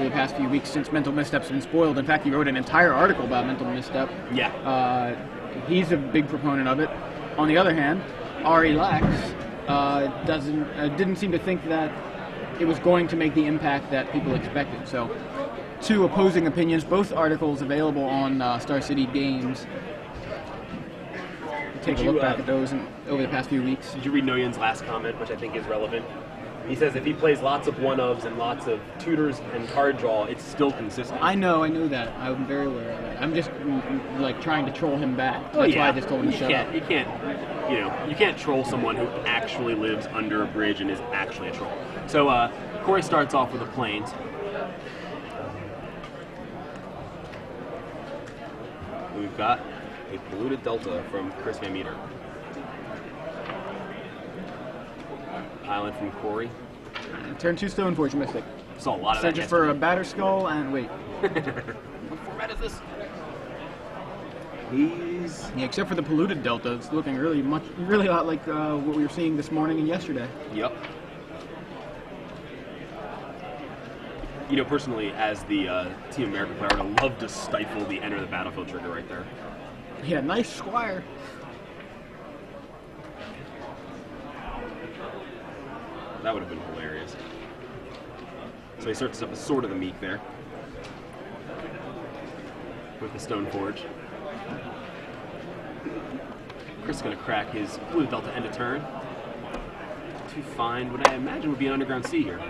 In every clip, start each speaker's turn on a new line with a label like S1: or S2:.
S1: over the past few weeks since mental misstep's been spoiled. In fact, he wrote an entire article about mental misstep.
S2: Yeah.
S1: He's a big proponent of it. On the other hand, Ari Lax didn't seem to think that it was going to make the impact that people expected. So, two opposing opinions, both articles available on Star City Games. Take a look back at those over the past few weeks.
S2: Did you read Nguyen's last comment, which I think is relevant? He says if he plays lots of one-ofs and lots of tutors and card draw, it's still consistent.
S1: I know that. I'm very aware of that. I'm just like trying to troll him back. That's why I just told him to shut up.
S2: You can't troll someone who actually lives under a bridge and is actually a troll. So Korey starts off with the Plains. We've got a polluted Delta from Chris Van Meter. Island from Korey.
S1: Turn 2 Stone Forge Mystic.
S2: Saw a lot of that.
S1: Search for a Batter Skull and wait.
S2: What format is this?
S1: Yeah, except for the polluted Delta, it's looking really a lot like what we were seeing this morning and yesterday.
S2: Yep. You know, personally, as the Team America player, I would love to stifle the enter the battlefield trigger right there.
S1: Yeah, nice Squire.
S2: That would have been hilarious. So he searches up a Sword of the Meek there. With the Stone Forge. Chris is going to crack his Blue Delta end of turn. To find what I imagine would be an Underground Sea here.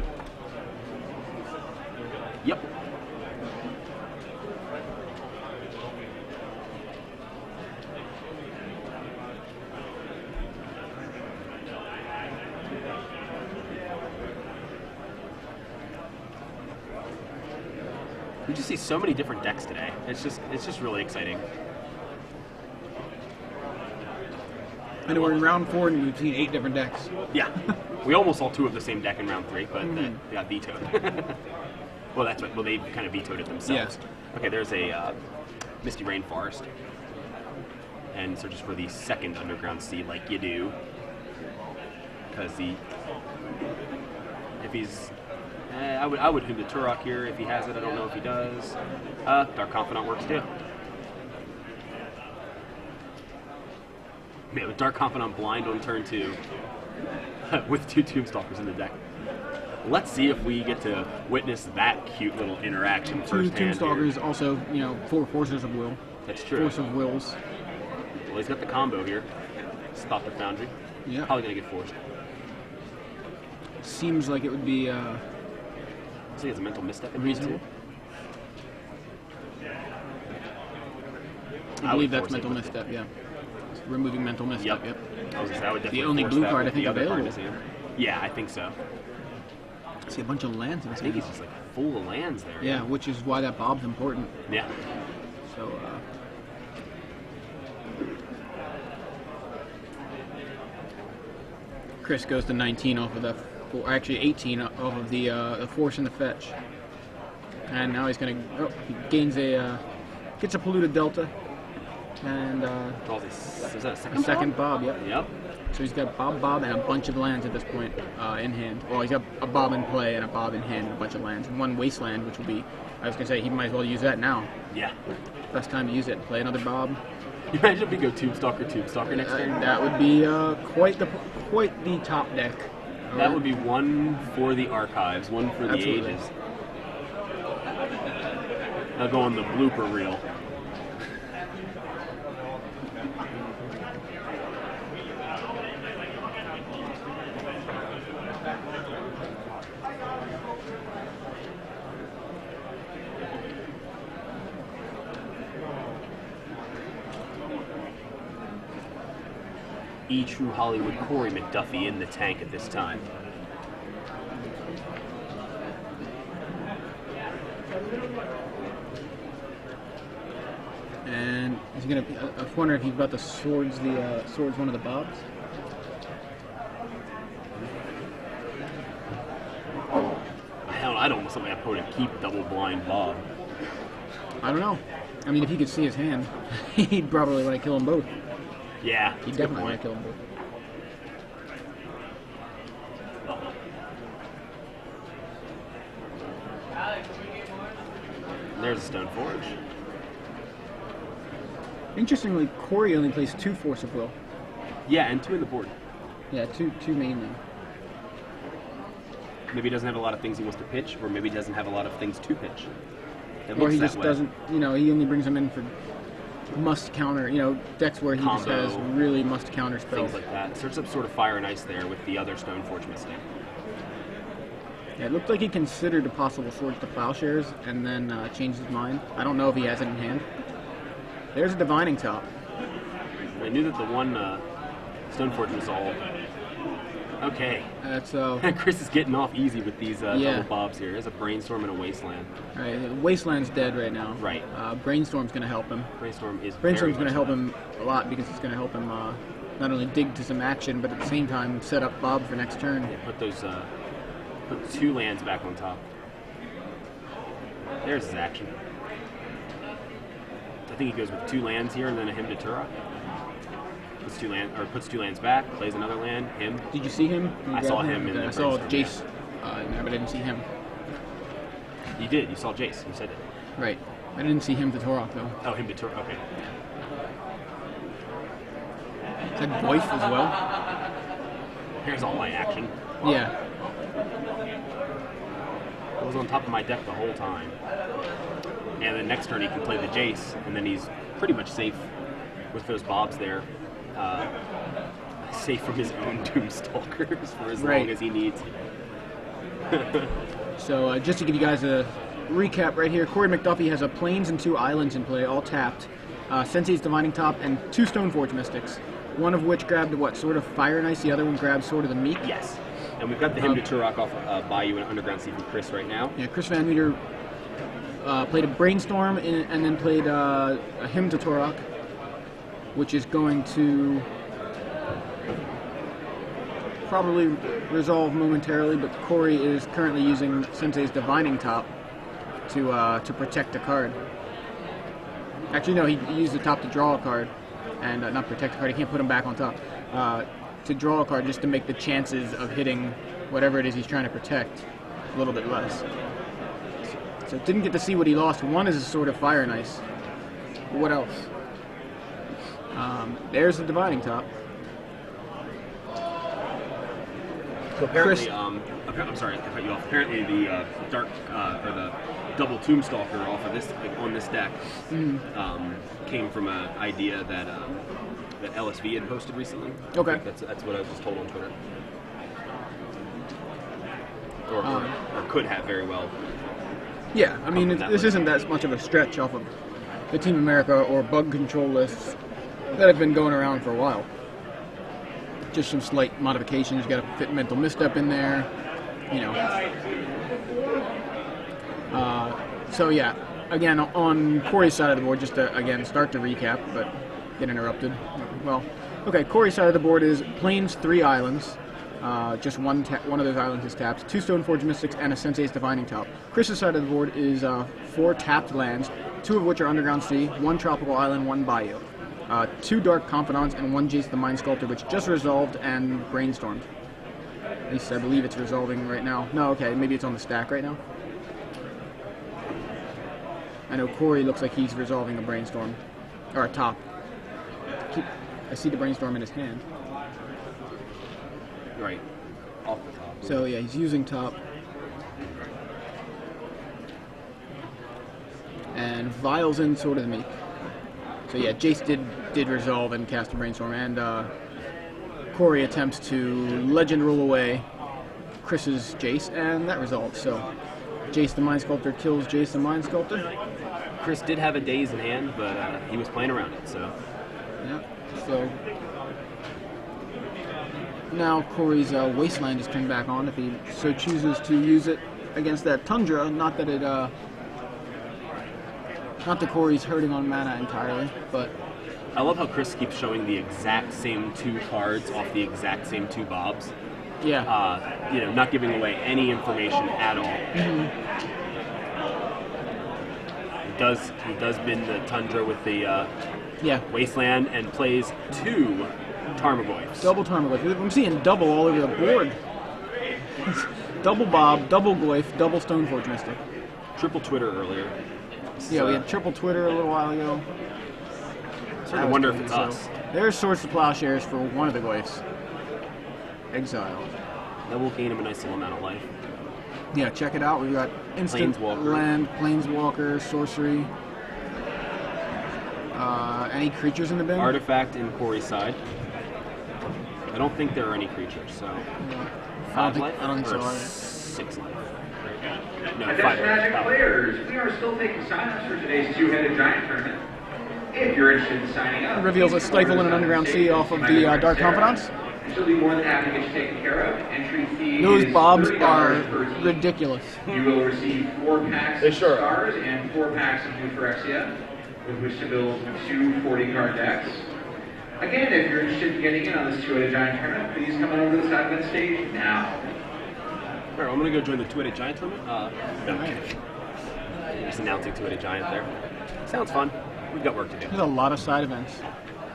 S2: Yep. We just see so many different decks today. It's just really exciting.
S1: And we're in round 4 and we've seen 8 different decks.
S2: Yeah. We almost saw 2 of the same deck in round 3, but they got vetoed. Well, that's what. Well, they kind of vetoed it themselves.
S1: Yeah.
S2: Okay, there's a Misty Rainforest, and searches for the second Underground Sea, like you do, because if he's, I would hit the Turok here if he has it. I don't know if he does. Dark Confidant works too. Man, with Dark Confidant blind on turn 2, with 2 Tombstalkers in the deck. Let's see if we get to witness that cute little interaction firsthand.
S1: 2 Tombstalkers, also, 4 Forces of Will.
S2: That's true.
S1: Force of Wills.
S2: Well, he's got the combo here. Stop the Foundry.
S1: Yeah.
S2: Probably gonna get forced.
S1: Seems like it would be
S2: I think it's a mental misstep.
S1: reasonable. I believe that's mental misstep. Yeah. Removing mental misstep. Yep.
S2: I was gonna say, I would definitely
S1: the only
S2: force
S1: blue
S2: that
S1: card I
S2: with
S1: think
S2: the other card in
S1: available.
S2: his hand. Yeah, I think so.
S1: I see a bunch of lands in
S2: I
S1: his
S2: think
S1: hand.
S2: he's just like full of lands there.
S1: Yeah, which is why that Bob's important.
S2: Yeah.
S1: So, Chris goes to 19 off of the, or actually 18 off of the Force and the Fetch. And now he's going to, he gains gets a polluted Delta. And
S2: Draws is that a
S1: a second Bob, yep.
S2: Yep.
S1: So he's got Bob, and a bunch of lands at this point in hand. Well, he's got a Bob in play and a Bob in hand and a bunch of lands. And 1 Wasteland, which will be, I was going to say, he might as well use that now.
S2: Yeah.
S1: Best time to use it. Play another Bob.
S2: You imagine if we go Tombstalker next turn?
S1: That would be quite the top deck.
S2: That would be 1 for the archives, 1 for the
S1: Absolutely.
S2: ages. I'll go on the blooper reel. True Hollywood Korey McDuffie in the tank at this time.
S1: And is he gonna? I was wondering if he's about to swords one of the Bobs.
S2: I don't want something opponent keep double blind Bob.
S1: I don't know. I mean, if he could see his hand, he'd probably want to kill them both.
S2: Yeah,
S1: He'd definitely want to kill them both.
S2: There's a Stoneforge.
S1: Interestingly, Korey only plays 2 Force of Will.
S2: Yeah, and 2 in the board.
S1: Yeah, two mainly.
S2: Maybe he doesn't have a lot of things he wants to pitch, or maybe he doesn't have a lot of things to pitch. It
S1: Or he
S2: looks
S1: just
S2: that way.
S1: doesn't, he only brings them in for must counter, decks where he just
S2: Combo.
S1: has really must counter spells.
S2: Things like that. Search up sort of Fire and Ice there with the other Stoneforge Mystic.
S1: Yeah, it looked like he considered a possible Swords to Plowshares and then changed his mind. I don't know if he has it in hand. There's a Divining Top.
S2: I knew that the one Stoneforge was all... Okay.
S1: That's
S2: Chris is getting off easy with these
S1: Yeah.
S2: double bobs here. There's a Brainstorm and a Wasteland.
S1: right. Wasteland's dead right now.
S2: Right.
S1: Brainstorm's going to help him.
S2: Brainstorm's
S1: Brainstorm's going to help
S2: him.
S1: him a lot because it's going to help him not only dig to some action, but at the same time set up Bob for next turn.
S2: Yeah, put those, put 2 lands back on top. There's his action. I think he goes with 2 lands here and then a Hymn to Turok. Puts 2 lands back, plays another land, him.
S1: Did you see him?
S2: I saw him in the
S1: I saw
S2: Brainstorm,
S1: Jace in there, but I didn't see him.
S2: You did, you saw Jace, you said it.
S1: Right. I didn't see him to Torok, though.
S2: Oh, Hymn to Turok, okay.
S1: Is that Goyf as well?
S2: Here's all my action.
S1: Yeah.
S2: It was on top of my deck the whole time. And then next turn he can play the Jace, and then he's pretty much safe with those bobs there. Safe from his own Doomstalkers for as long as he needs.
S1: So just to give you guys a recap right here, Korey McDuffie has a Plains and 2 Islands in play, all tapped. Sensei's Divining Top and 2 Stoneforge Mystics. One of which grabbed Sword of Fire and Ice, the other one grabbed Sword of the Meek.
S2: Yes. And we've got the Hymn to Turok off Bayou and Underground Sea from Chris right now.
S1: Yeah, Chris Van Meter played a Brainstorm and then played a Hymn to Torok, which is going to probably resolve momentarily, but Korey is currently using Sensei's Divining Top to protect the card. Actually, no, he used the top to draw a card, and not protect the card. He can't put him back on top. To draw a card just to make the chances of hitting whatever it is he's trying to protect a little bit less. So didn't get to see what he lost. One is a Sword of Fire and Ice. What else? There's the Divining Top.
S2: So apparently,
S1: Chris-
S2: I'm sorry to cut you off. Apparently, the dark or the double Tombstalker off of this on this deck came from an idea that that LSV had posted recently.
S1: Okay.
S2: I think that's what I was told on Twitter. Or could have very well.
S1: Yeah, I mean,
S2: that
S1: this
S2: way.
S1: isn't that much of a stretch off of the Team America or bug control lists that have been going around for a while. Just some slight modifications. You got to fit Mental Misstep in there, So yeah, again on Korey's side of the board, just to again start to recap, but get interrupted. Well, okay, Korey's side of the board is Plains, 3 Islands. Just one of those islands is tapped. 2 Stoneforge Mystics and a Sensei's Divining Top. Chris's side of the board is 4 tapped lands, 2 of which are Underground Sea, 1 Tropical Island, 1 Bayou. 2 Dark Confidants and 1 Jace the Mind Sculptor, which just resolved and brainstormed. At least I believe it's resolving right now. No, okay, maybe it's on the stack right now. I know Korey looks like he's resolving a brainstorm. Or a top. I see the brainstorm in his hand.
S2: Right. Off the top.
S1: So yeah, he's using top. And Vials in Sword of the Meek. So yeah, Jace did resolve and cast a brainstorm, and Korey attempts to Legend Rule away Chris's Jace, and that resolves. So Jace the Mind Sculptor kills Jace the Mind Sculptor.
S2: Chris did have a Daze in hand, but he was playing around it, so.
S1: Yeah. So now Korey's Wasteland is turned back on if he so chooses to use it against that Tundra. Not that Korey's hurting on mana entirely, but
S2: I love how Chris keeps showing the exact same 2 cards off the exact same 2 bobs.
S1: yeah.
S2: Not giving away any information at all. He does bin the Tundra with the Wasteland and plays 2 Tarmogoyfs.
S1: Double Tarmogoyf. I'm seeing double all over the board. Double Bob, double Goyf, double Stoneforge Mystic.
S2: Triple Twitter earlier.
S1: Yeah, we had triple Twitter a little while ago.
S2: I wonder if it's us.
S1: There's Swords to Plowshares for one of the Goyfs. Exile.
S2: That will gain him a nice little amount of life.
S1: Yeah, check it out. We've got instant
S2: Planeswalker.
S1: land, Planeswalker, sorcery. Any creatures in the bin?
S2: Artifact in Korey's side. I don't think there are any creatures, so...
S1: Yeah.
S2: 5 life?
S1: I don't think so
S2: Or
S1: either.
S2: 6 life. No,
S3: Attention
S2: 5
S3: Magic
S2: life.
S3: players, we are still taking sign-ups for today's two-headed giant tournament. If you're interested in signing up,
S1: It reveals a Stifle in an Underground Sea off of the Dark Confidants.
S3: She'll be more than happy to get you taken care of. Entry fee
S1: Those
S3: is
S1: bobs
S3: $30
S1: are
S3: per team.
S1: ridiculous.
S3: You will receive 4 packs
S2: They
S3: of
S2: sure are.
S3: stars and 4 packs of New Phyrexia, with which to build 2 40-card decks. Again, if you're interested in getting in on this two-headed giant tournament, please come on over to the side of the stage now.
S2: Alright, I'm gonna go join the two-headed giant tournament. No, I'm kidding. Just announcing two-headed giant there. Sounds fun. We've got work to do.
S1: There's a lot of side events.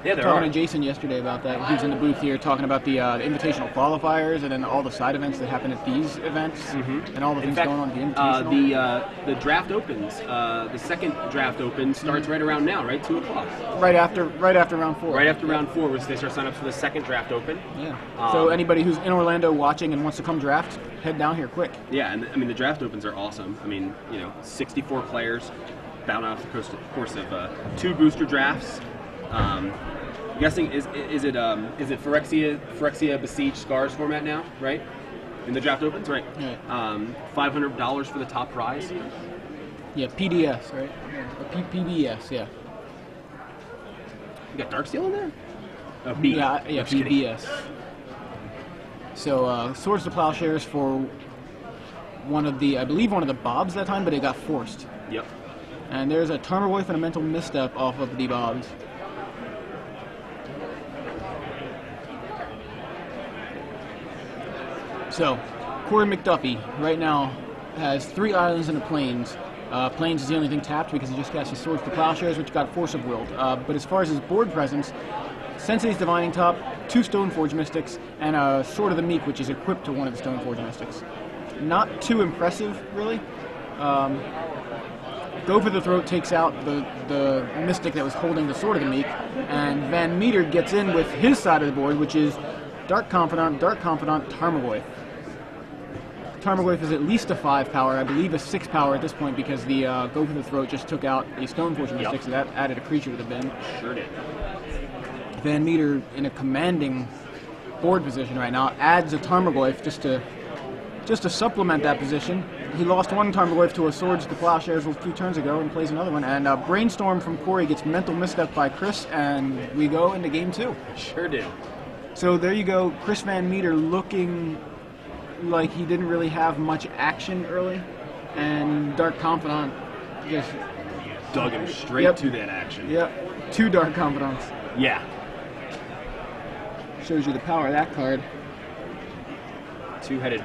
S2: Yeah, there
S1: Talking
S2: are.
S1: to Jason yesterday about that. He was in the booth here talking about the invitational qualifiers and then all the side events that happen at these events and all the
S2: In
S1: things
S2: fact,
S1: going on at the invitational.
S2: the draft opens. The second draft open starts right around now, right? 2 o'clock.
S1: Right after round 4.
S2: Right after round 4, which they start signing up for the second draft open.
S1: Yeah. So anybody who's in Orlando watching and wants to come draft, head down here quick.
S2: Yeah, and I mean the draft opens are awesome. I mean, 64 players bound out the course of 2 booster drafts. I'm guessing is it Phyrexia Besieged Scars format now, right? In the draft opens, right?
S1: Right.
S2: $500 for the top prize.
S1: Yeah, PDS, right? Or PBS, yeah.
S2: You got Darksteel in there? Oh, B.
S1: Yeah,
S2: I'm just kidding.
S1: PBS. So Swords to Plowshares for I believe one of the Bobs that time, but it got forced.
S2: Yep.
S1: And there's a Tarmogoyf and a Mental Misstep off of the Bobs. So, Korey McDuffie right now has 3 islands and a Plains. Plains is the only thing tapped because he just cast his Swords to Plowshares, which got Force of Will. But as far as his board presence, Sensei's Divining Top, 2 Stoneforge Mystics, and a Sword of the Meek, which is equipped to one of the Stoneforge Mystics. Not too impressive, really. Go for the Throat takes out the Mystic that was holding the Sword of the Meek, and Van Meter gets in with his side of the board, which is Dark Confidant, Tarmogoyf. Tarmogoyf is at least a 5 power, I believe a 6 power at this point because the Go for the Throat just took out a Stoneforge Mystic, so that added a creature to the bin.
S2: Sure did.
S1: Van Meter in a commanding board position right now adds a Tarmogoyf just to supplement that position. He lost one Tarmogoyf to a Swords to Plowshares a few turns ago and plays another one. And Brainstorm from Korey gets Mental Misstep by Chris, and we go into game 2.
S2: Sure did.
S1: So there you go, Chris Van Meter looking like he didn't really have much action early, and Dark Confidant just
S2: Dug him straight to that action.
S1: Yep, 2 Dark Confidants.
S2: Yeah.
S1: Shows you the power of that card.
S2: Two-headed.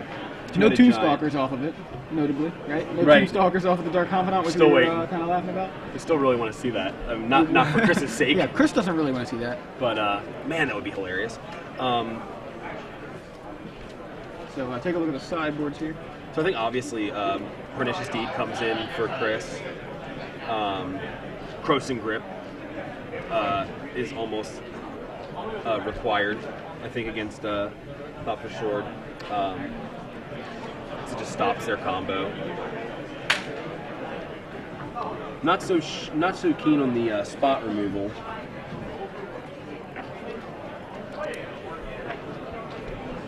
S1: No
S2: two-headed
S1: Tombstalkers off of it, notably, right? No
S2: Right.
S1: Tombstalkers off of the Dark Confidant, which
S2: Still
S1: we were
S2: waiting.
S1: kind of laughing about.
S2: I still really want to see that. Not for Chris's sake.
S1: Yeah, Chris doesn't really want to see that.
S2: But man, that would be hilarious.
S1: So take a look at the sideboards here.
S2: So I think obviously Pernicious Deed comes in for Chris. Crossing Grip is almost required, I think, against Thought for Sword. So it just stops their combo. Not so keen on the spot removal.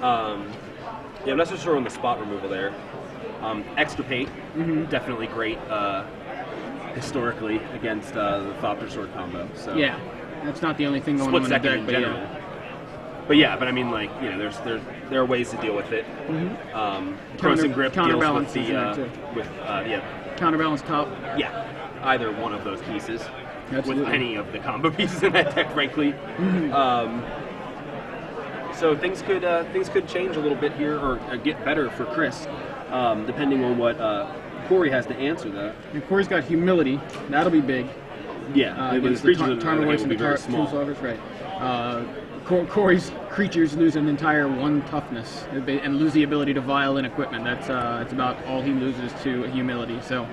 S2: Yeah, I'm not so sure on the spot removal there. Extirpate, definitely great historically against the Thopter Sword combo. So
S1: Yeah, that's not the only thing going
S2: split
S1: on in the
S2: second
S1: deck,
S2: in
S1: but
S2: general.
S1: yeah.
S2: But yeah, but I mean, like, there are ways to deal with it. Crossing Grip deals
S1: counterbalance
S2: with
S1: is in there too.
S2: Counterbalance
S1: top.
S2: Yeah, either one of those pieces.
S1: Absolutely.
S2: With any of the combo pieces in that deck, frankly. So things could change a little bit here, or get better for Chris, depending on what Korey has to answer that.
S1: And Korey's got Humility. That'll be big.
S2: Yeah,
S1: Against
S2: his
S1: the
S2: creatures
S1: Tarmogoyfs
S2: will
S1: and
S2: be
S1: the
S2: very small.
S1: Tombstalkers, right. Korey's creatures lose an entire 1 toughness and lose the ability to vial in equipment. That's about all he loses to Humility. So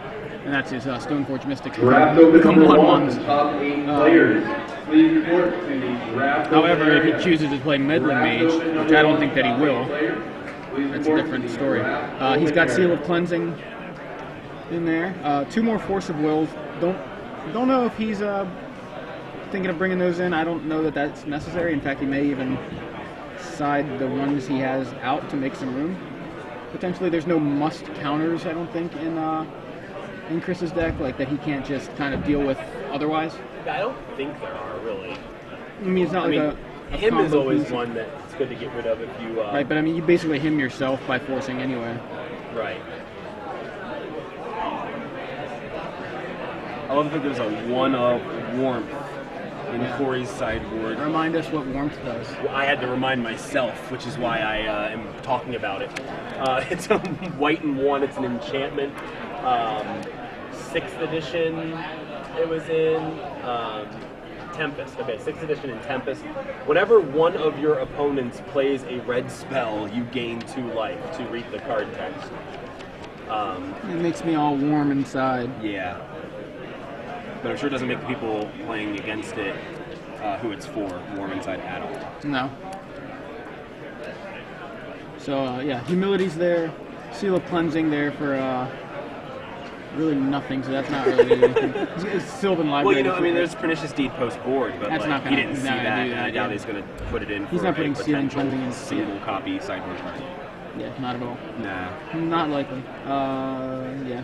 S1: and that's his Stoneforge Mystics.
S3: Draft open
S1: Become
S3: number
S1: 1/1s.
S3: one, the top 8 players. Please report to the draft
S1: However,
S3: open
S1: if he
S3: area.
S1: chooses to play Meddling Mage, which I don't think that he will, that's a different story. He's got Seal of Cleansing in there. 2 more Force of Wills. Don't know if he's thinking of bringing those in. I don't know that that's necessary. In fact, he may even side the ones he has out to make some room. Potentially, there's no must counters, I don't think, in Chris's deck, like that he can't just kind of deal with otherwise.
S4: I don't think there are really.
S1: I mean, it's not like a
S4: him is
S1: combo
S4: always
S1: piece.
S4: one that it's good to get rid of if you.
S1: Right, but I mean, you basically him yourself by forcing anyway.
S4: Right.
S2: I love that there's a 1 of warmth in Korey's sideboard.
S1: Remind us what warmth does.
S4: Well, I had to remind myself, which is why I am talking about it. It's a white and 1. It's an enchantment. 6th edition. It was in Tempest. Okay, 6th edition in Tempest. Whenever one of your opponents plays a red spell, you gain 2 life to read the card text.
S1: It makes me all warm inside.
S2: Yeah. But I'm sure it doesn't make the people playing against it, who it's for, warm inside at all.
S1: No. So, yeah, Humility's there. Seal of Cleansing there for really nothing, so that's not really anything. It's Sylvan
S2: Well,
S1: Library.
S2: you know, I mean, there's Pernicious Deed post board, but
S1: That's
S2: like,
S1: not
S2: he
S1: gonna-
S2: didn't see
S1: not gonna
S2: that,
S1: do
S2: and I
S1: that,
S2: doubt
S1: yeah.
S2: he's going to put it in
S1: He's
S2: for
S1: not
S2: a
S1: putting Sealing
S2: potential
S1: Cleansing in.
S2: single copy sideboard card.
S1: Yeah, not at all.
S2: Nah.
S1: Not likely. Yeah.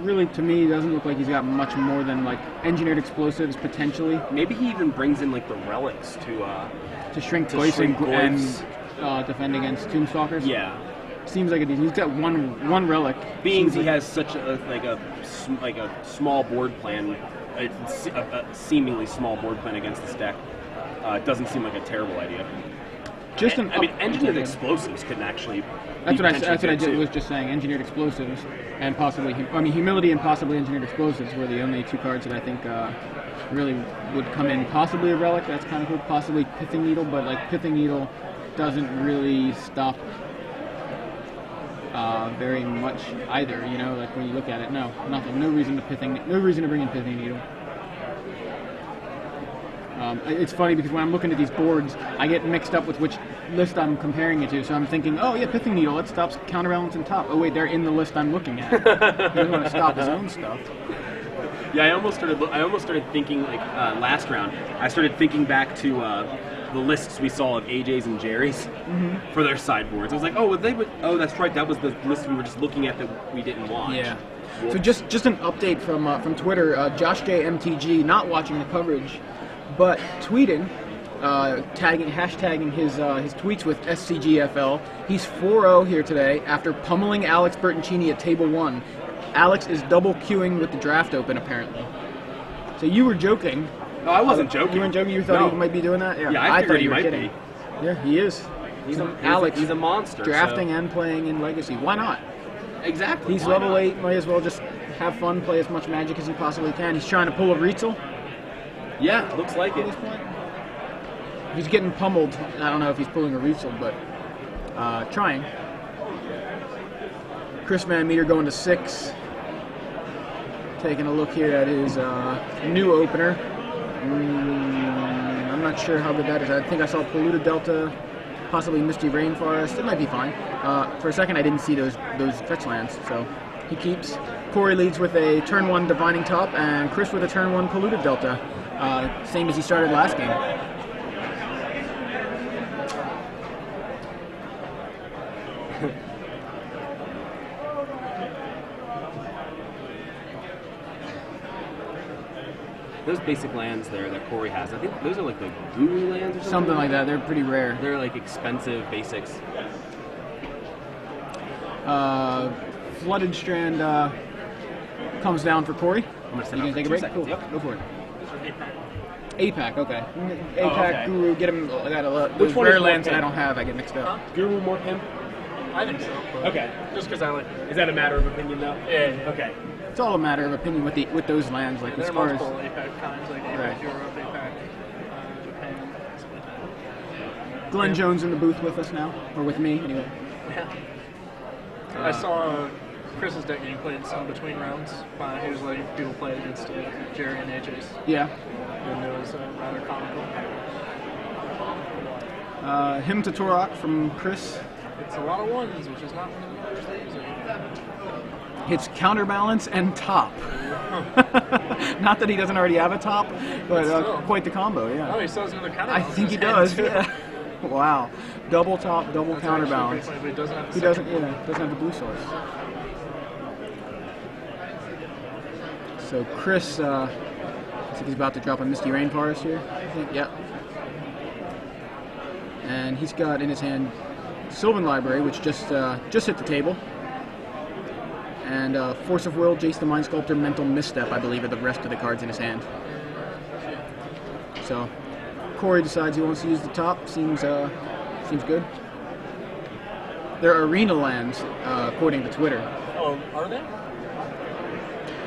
S1: Really, to me, doesn't look like he's got much more than, like, Engineered Explosives, potentially,
S2: Maybe he even brings in like the relics to
S1: to shrink
S2: To
S1: Goyce
S2: shrink
S1: and
S2: Goyce.
S1: defend against Tombstalkers.
S2: yeah.
S1: Seems like he's got one relic.
S2: Being
S1: Seems
S2: he
S1: like-
S2: has such a small board plan, a seemingly small board plan against this deck, it doesn't seem like a terrible idea.
S1: Just
S2: I mean, engineered explosives can actually.
S1: That's
S2: be
S1: what I
S2: potentially good,
S1: was
S2: too.
S1: just saying. Engineered Explosives and possibly, Humility and possibly Engineered Explosives were the only 2 cards that I think really would come in. Possibly a relic. That's kind of cool. Possibly Pithing Needle, but like Pithing Needle doesn't really stop very much either. You know, like when you look at it, no, nothing. No reason to bring in Pithing Needle. It's funny because when I'm looking at these boards, I get mixed up with which list I'm comparing it to. So I'm thinking, oh yeah, Pithing Needle, it stops Counterbalance and Top. Oh wait, they're in the list I'm looking at. He doesn't want to stop his own stuff.
S2: Yeah, I almost started thinking like last round. I started thinking back to the lists we saw of AJ's and Jerry's for their sideboards. I was like, oh, that's right. That was the list we were just looking at that we didn't watch.
S1: Yeah. So just an update from Twitter. Josh J MTG not watching the coverage, but tweeting, hashtagging his tweets with SCGFL. He's 4-0 here today after pummeling Alex Bertoncini at table 1. Alex is double queuing with the draft open apparently. So you were joking.
S2: No, I wasn't joking.
S1: You weren't joking. You thought
S2: No.
S1: he might be doing that.
S2: Yeah, I
S1: thought
S2: figured he
S1: you were
S2: might
S1: kidding.
S2: be.
S1: Yeah, he is. Alex.
S2: He's a monster.
S1: Drafting
S2: so.
S1: and playing in Legacy. Why not?
S2: Exactly.
S1: He's
S2: why
S1: level
S2: not?
S1: 8. Might as well just have fun, play as much Magic as he possibly can. He's trying to pull a Rietzel
S2: Yeah, looks like
S1: at
S2: it.
S1: this point. He's getting pummeled. I don't know if he's pulling a Rietzel, but trying. Chris Van Meter going to 6. Taking a look here at his new opener. I'm not sure how good that is. I think I saw Polluted Delta, possibly Misty Rainforest. It might be fine. For a second, I didn't see those fetch lands, so he keeps. Korey leads with a turn 1 Divining Top, and Chris with a turn 1 Polluted Delta. Same as he started last game.
S2: Those basic lands there that Korey has, I think those are like the guru lands or something.
S1: Something like that. They're pretty rare.
S2: They're like expensive basics.
S1: Flooded Strand comes down for Korey.
S2: I'm gonna set
S1: You
S2: up
S1: gonna
S2: for
S1: take a
S2: 2
S1: break?
S2: seconds.
S1: Cool.
S2: Yep.
S1: Go for it. APAC, okay. APAC,
S4: okay.
S1: Guru, get him. I got a lot.
S4: Which
S1: Those
S4: one
S1: rare
S4: is more
S1: lands that I
S4: pimp?
S1: don't have, I get mixed up.
S4: Guru more pimp?
S5: I think so. But
S4: Okay.
S5: Just because I like.
S4: Is that a matter of opinion though?
S5: Yeah.
S4: Okay.
S1: It's all a matter of opinion with those lands, like
S5: There
S1: as
S5: are
S1: far as.
S5: multiple APAC kinds, like APAC
S1: Right.
S5: Europe, APAC Japan, stuff like that.
S1: Glenn Jones in the booth with us now, or with me anyway.
S5: I saw Chris's deck getting played some between rounds. He was letting people play it against Jerry and AJ's.
S1: Yeah.
S5: And it was rather comical.
S1: Him to Turok from Chris.
S5: It's a lot of ones, which is not one of the colors they're using.
S1: Hits counterbalance and top. Not that he doesn't already have a top, but quite the combo, yeah.
S5: Oh, he still has another
S1: I
S5: counterbalance.
S1: think he does, yeah. Wow. Double top, double counterbalance.
S5: Funny, but he doesn't have the
S1: He doesn't have the blue source. So Chris, I think he's about to drop a Misty Rain Forest here. I think, yep. And he's got in his hand Sylvan Library, which just hit the table. And Force of Will, Jace the Mind Sculptor, Mental Misstep, I believe, are the rest of the cards in his hand. So Korey decides he wants to use the top. Seems good. They're arena lands, according to Twitter.
S5: Oh, are they?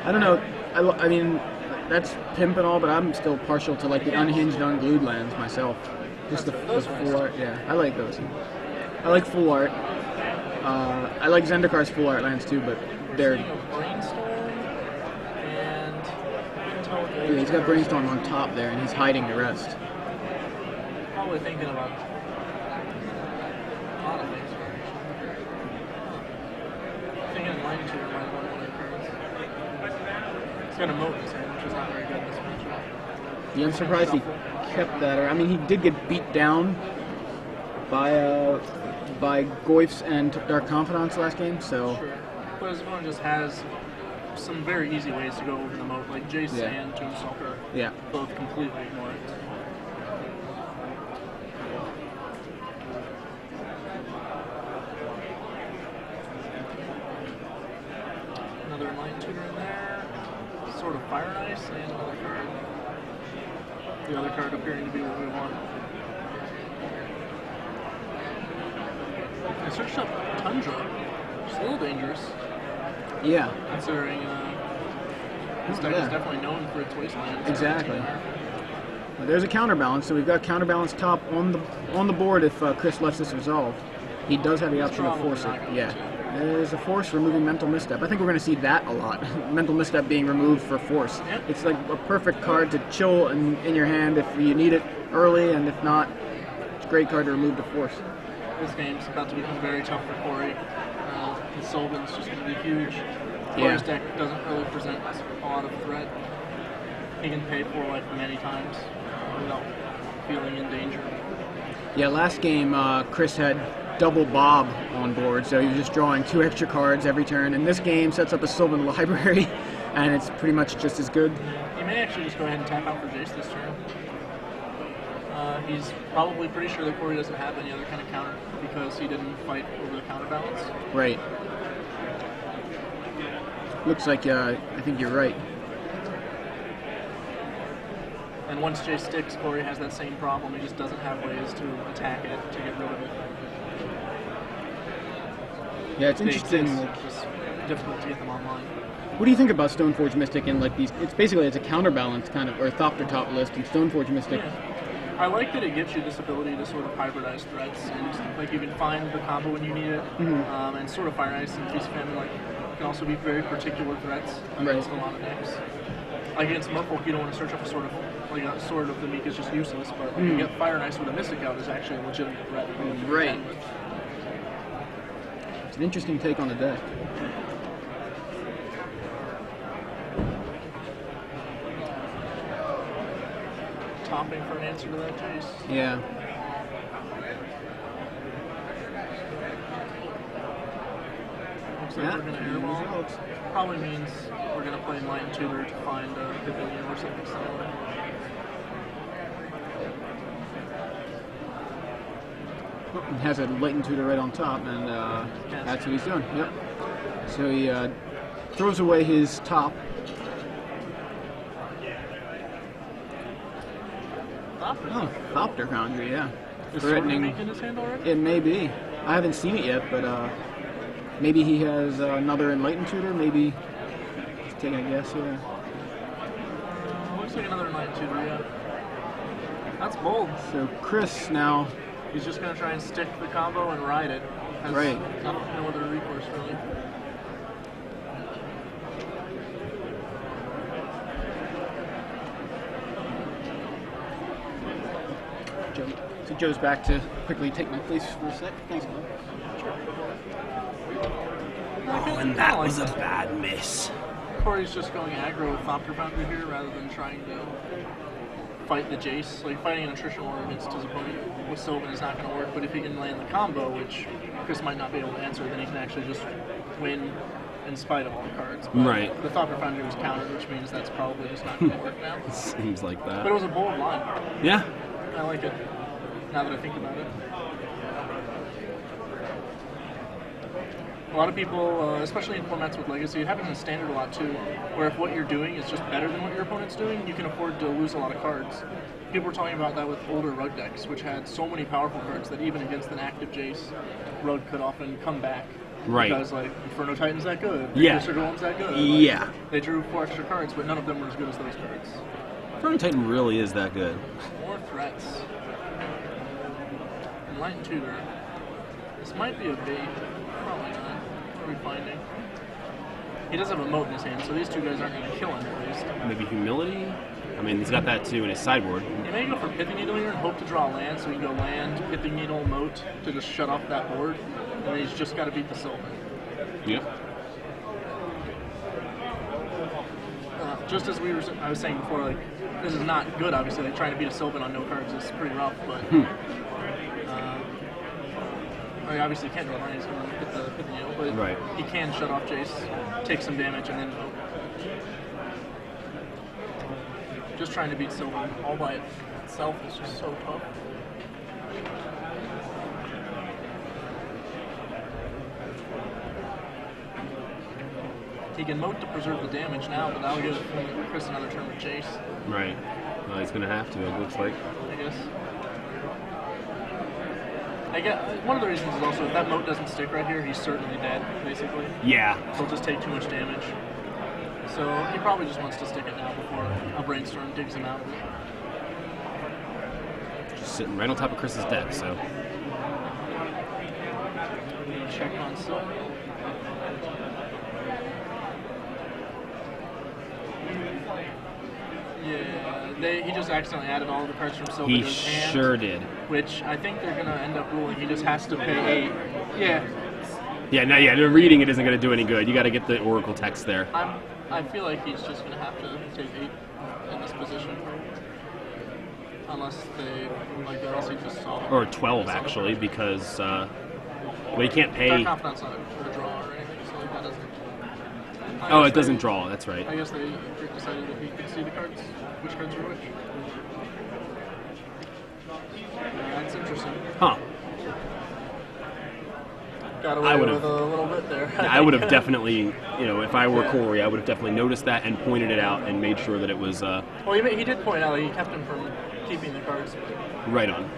S1: I don't know. I mean, that's pimp and all, but I'm still partial to like the unhinged, unglued lands myself. Just the full art. Yeah, I like those. I like full art. I like Zendikar's full art lands too, but they're. Yeah, he's got Brainstorm on top there, and he's hiding the rest.
S5: Probably thinking about a lot of things. Thinking in line 2 might want one of the cards. He's got a moat in his hand, which is not very good in this matchup.
S1: Yeah, I'm surprised he kept that. I mean, he did get beat down by Goyfs and Dark Confidants last game, so.
S5: Sure. But his opponent just has some very easy ways to go over the moat, like Jace and Tombstalker.
S1: Yeah.
S5: Both completely ignore it. Another Enlightened Tutor in there. Sort of Fire and Ice and another card. The other card appearing to be what we want. I searched up Tundra. It's a little dangerous.
S1: Yeah.
S5: Considering this deck is definitely known for its wastelands.
S1: Exactly. Well, there's a counterbalance, so we've got counterbalance top on the board if Chris lets this resolve. He does have the option to force it. Yeah. There's a force removing Mental Misstep. I think we're going to see that a lot. Mental Misstep being removed for force.
S5: Yep.
S1: It's like a perfect card to chill in your hand if you need it early, and if not, it's a great card to remove the force.
S5: This game's about to become very tough for Korey. His Sylvan's just going to be huge. Korey's deck doesn't really present a lot of threat. He can pay for life many times without feeling in danger.
S1: Yeah, last game Chris had double Bob on board, so he was just drawing 2 extra cards every turn. And this game sets up a Sylvan Library, and it's pretty much just as good.
S5: He may actually just go ahead and tap out for Jace this turn. He's probably pretty sure that Korey doesn't have any other kind of counter because he didn't fight over the counterbalance.
S1: Right. Looks like I think you're right.
S5: And once Jace sticks, Korey has that same problem. He just doesn't have ways to attack it, to get rid of it.
S1: Yeah, it's
S5: They
S1: interesting.
S5: exist, it's just difficult to get them online.
S1: What do you think about Stoneforge Mystic and like these? It's basically a counterbalance kind of, or Thopter top list, and Stoneforge Mystic.
S5: Yeah. I like that it gives you this ability to sort of hybridize threats, and like you can find the combo when you need it, and sort of Fire and Ice and Feast of Famine like can also be very particular threats against a lot of decks. Like against Merfolk, you don't want to search up a Sword of Sword of the Meek is just useless, but like, you get Fire and Ice with a Mystic out is actually a legitimate threat.
S1: Right. It's an interesting take on the deck.
S5: Topping for an answer to that chase.
S1: Yeah.
S5: Looks like we're going to airball. Probably means we're going to play Enlightened Tutor to find a Pavilion or something similar.
S1: He has a Latent Tutor right on top, and that's what he's doing. Yep. So he throws away his top. Oh, Thopter Foundry, yeah.
S5: Is Threatening in his hand already?
S1: It may be. I haven't seen it yet, but maybe he has another Enlightened Tutor. Maybe he's taking a guess here.
S5: Looks like another Enlightened Tutor, yeah. That's bold.
S1: So Chris now.
S5: He's just going to try and stick the combo and ride it.
S1: Right.
S5: No other recourse, really.
S1: Joe. So Joe's back to quickly take my place for a sec. Thanks, man.
S4: And that was a bad miss.
S5: Korey's just going aggro with Thopter Foundry here rather than trying to fight the Jace. Like, fighting an attrition war against his opponent with Sylvan is not going to work, but if he can land the combo, which Chris might not be able to answer, then he can actually just win in spite of all the cards. But
S4: right.
S5: The Thopter Foundry was countered, which means that's probably just not going to work now.
S4: Seems like that.
S5: But it was a bold line.
S4: Yeah.
S5: I like it, now that I think about it. A lot of people, especially in formats with Legacy, it happens in Standard a lot too, where if what you're doing is just better than what your opponent's doing, you can afford to lose a lot of cards. People were talking about that with older Rug decks, which had so many powerful cards that even against an active Jace, Rug could often come back.
S4: Right.
S5: Because, like, Inferno Titan's that good,
S4: yeah.
S5: Mr. Golem's that good.
S4: Yeah.
S5: Like, they drew 4 extra cards, but none of them were as good as those cards.
S4: Inferno Titan really is that good.
S5: More threats. Enlightened Tutor. This might be a bait. Probably not. What are we finding? He does have a moat in his hand, so these two guys aren't going to kill him at least.
S4: Maybe Humility? I mean, he's got that too in his sideboard.
S5: He may go for Pithing Needle here and hope to draw land, so he can go land, Pithing Needle, moat to just shut off that board, and then he's just got to beat the Sylvan.
S4: Yep.
S5: Just as I was saying before, like, this is not good, obviously. Like, trying to beat a Sylvan on no cards is pretty rough, but I obviously can't draw land, he's going to hit the Pithing Needle, but
S4: right.
S5: He can shut off Jace, take some damage, and then vote. Just trying to beat Sylvan all by itself is just so tough. He can moat to preserve the damage now, but that'll give Chris another turn with Jace.
S4: Right. Well, he's going to have to, it looks like.
S5: I guess one of the reasons is also if that moat doesn't stick right here, he's certainly dead, basically.
S4: Yeah.
S5: He'll just take too much damage. So he probably just wants to stick it now before a brainstorm digs him out of it.
S4: Just sitting right on top of Chris's deck, so.
S5: Check on Sylvan. Yeah, he just accidentally added all the cards from Sylvan to his hand.
S4: He sure did.
S5: Which I think they're going to end up ruling he just has to pay 8. Yeah.
S4: Yeah, no, reading it isn't going to do any good. You got to get the Oracle text there.
S5: I feel like he's just going to have to take 8 in this position. Unless else he just saw.
S4: Or 12, actually, because, well, he can't pay.
S5: Dark Confidant's not a draw or anything, so that doesn't.
S4: Oh, it doesn't draw, that's right.
S5: I guess they decided that he could see the cards, which cards are which. That's interesting.
S4: Huh.
S5: Got away with a little bit there.
S4: I would have definitely, if I were Korey, I would have definitely noticed that and pointed it out and made sure that it was...
S5: Well, he did point out that he kept him from keeping the cards.
S4: Right on.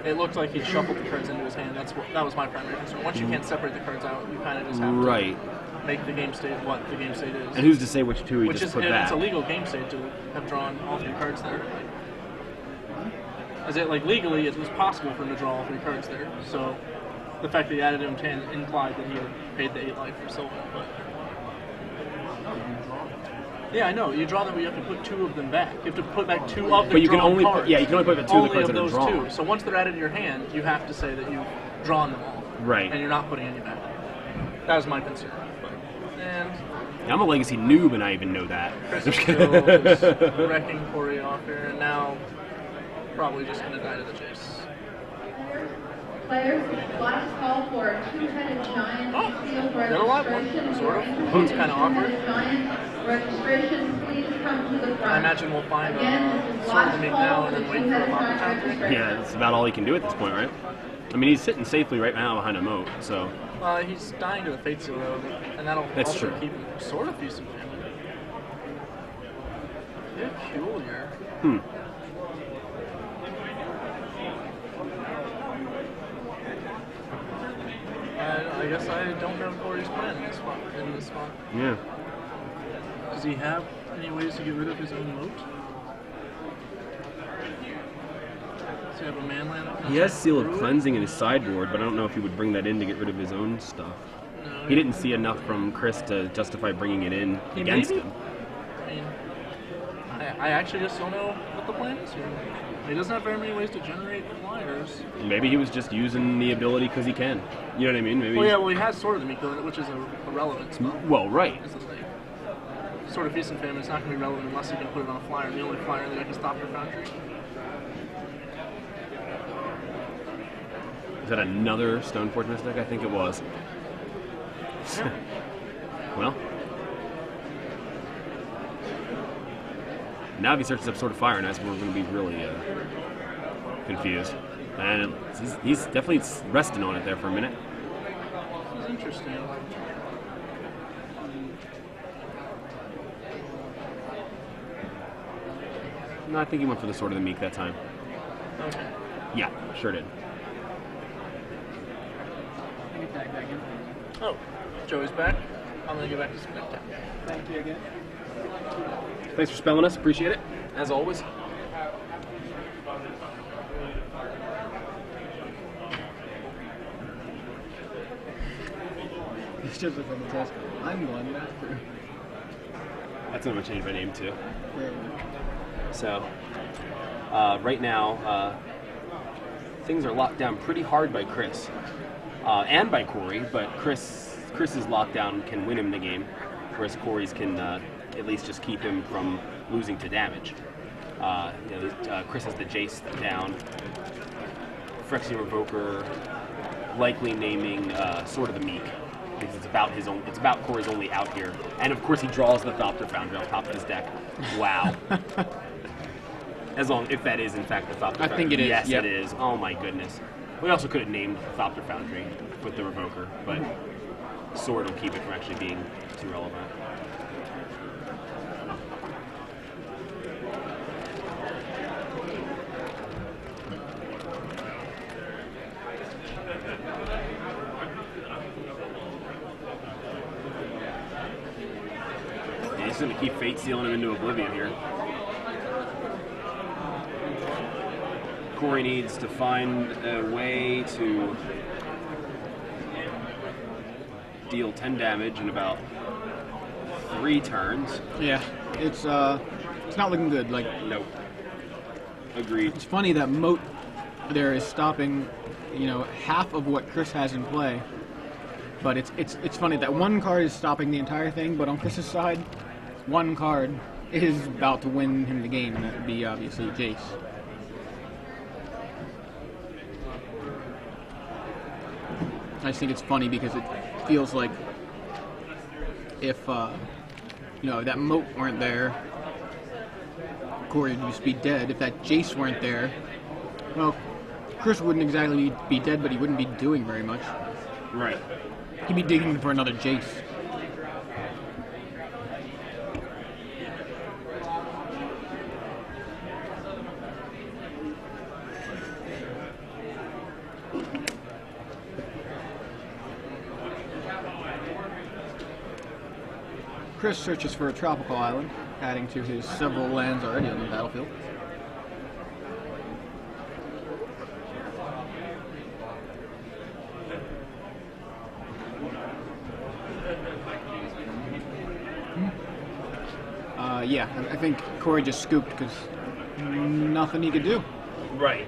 S5: It looked like he shuffled the cards into his hand. That was my primary concern. Once you can't separate the cards out, you kind of just have to make the game state what the game state is.
S4: And who's to say which two he just put back?
S5: It's a legal game state to have drawn all 3 cards there. Legally, it was possible for him to draw all 3 cards there. So the fact that he added him 10 implied that he had paid the 8 life for Sylvan. But yeah, I know. You draw them, but you have to put 2 of them back. You have to put back 2 of the
S4: But you can only
S5: cards.
S4: you can only put the 2 of the cards that are
S5: those
S4: drawn.
S5: 2. So once they're added to your hand, you have to say that you've drawn them all.
S4: Right.
S5: And you're not putting any back. That was my concern.
S4: I'm a Legacy noob and I even know that.
S5: Chris is still just wrecking Korey off here, and now probably just going to die to the Jace.
S6: Players, last call for a 2-headed giant seal for
S5: got a lot more,
S6: registration.
S5: sort of. It's kind of awkward.
S6: Registration, please come to the front.
S5: I imagine we'll find
S6: Again,
S5: a
S6: this is
S5: sword to
S6: last
S5: make
S6: call
S5: now
S6: for
S5: and
S6: the
S5: then wait for a
S6: 2-headed
S5: pop
S6: giant
S5: counter.
S6: registration.
S4: Yeah, that's about all he can do at this point, right? I mean, he's sitting safely right now behind a moat, so...
S5: He's dying to the Fate Seal, though, and that'll
S4: That's
S5: also
S4: true.
S5: keep him sort of decent family. Peculiar. I guess I don't know Korey's plan in this spot.
S4: Yeah.
S5: Does he have any ways to get rid of his own moat? Does he have a man land?
S4: He has Seal of Cleansing in his sideboard, but I don't know if he would bring that in to get rid of his own stuff.
S5: No,
S4: He didn't see enough from Chris to justify bringing it in against him.
S5: I mean, I actually just don't know what the plan is here. He doesn't have very many ways to generate flyers.
S2: Maybe he was just using the ability because he can. You know what I mean? Maybe.
S5: Well, yeah, well, he has Sword of the Meek, which is a relevant spell.
S2: Well, right.
S5: Is the thing. Sword of Feast and Famine is not going to be relevant unless you can put it on a flyer. The only flyer that I can stop your foundry.
S2: Is that another Stone Fortress deck? I think it was. Well. Now if he searches up Sword of Fire and Ice, we're going to be really confused. And he's definitely resting on it there for a minute.
S5: This is interesting.
S2: No, I think he went for the Sword of the Meek that time.
S5: Okay.
S2: Yeah, sure did.
S5: Oh, Joey's back. I'm going to go back to Spectre.
S1: Thank you again.
S2: Thanks for spelling us. Appreciate it, as always.
S1: It's just a fun test. I'm Glenn Master.
S2: That's what I'm going to change my name to.
S1: Yeah.
S2: So, right now, things are locked down pretty hard by Chris. And by Korey, but Chris's lockdown can win him the game, whereas Korey's can at least just keep him from losing to damage. Chris has the Jace down. Phyrexian Revoker likely naming Sword of the Meek because it's about his own. It's about Korey's only out here, and of course he draws the Thopter Foundry on top of his deck. Wow. If that is in fact the Thopter Foundry.
S1: I think it is.
S2: Yes,
S1: yep.
S2: it is. Oh my goodness. We also could have named Thopter Foundry with the Revoker, but Sword will keep it from actually being too relevant. Yeah, he's going to keep Fate Sealing him into oblivion here. Korey needs to find a way to deal 10 damage in about 3 turns.
S1: Yeah, it's not looking good. Like,
S2: Nope. Agreed.
S1: it's funny that Moat there is stopping, half of what Chris has in play. But it's funny that one card is stopping the entire thing, but on Chris's side, one card is about to win him the game, and that would be obviously Jace. I just think it's funny because it feels like if that Moat weren't there, Korey would just be dead. If that Jace weren't there, well, Chris wouldn't exactly be dead, but he wouldn't be doing very much.
S2: Right.
S1: He'd be digging for another Jace. Chris searches for a tropical island, adding to his several lands already on the battlefield. Yeah, I think Korey just scooped because nothing he could do.
S4: Right.